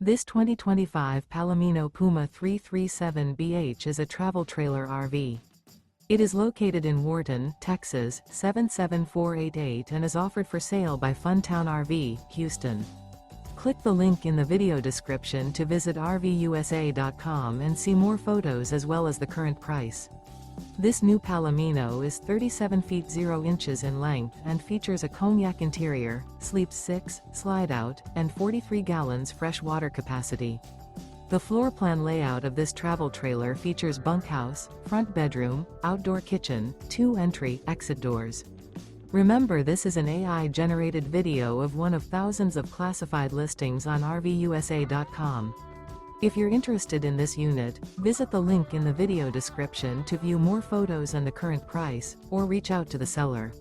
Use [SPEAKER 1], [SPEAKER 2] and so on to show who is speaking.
[SPEAKER 1] This 2025 Palomino Puma 337BH is a travel trailer RV. It is located in Wharton, Texas, 77488 and is offered for sale by Funtown RV, Houston. Click the link in the video description to visit RVUSA.com and see more photos as well as the current price. This new Palomino is 37 feet 0 inches in length and features a COGNAC interior, sleeps 6, slide-out, and 43 gallons fresh water capacity. The floor plan layout of this travel trailer features bunkhouse, front bedroom, outdoor kitchen, 2 entry/exit doors. Remember, this is an AI-generated video of one of thousands of classified listings on RVUSA.com. If you're interested in this unit, visit the link in the video description to view more photos and the current price, or reach out to the seller.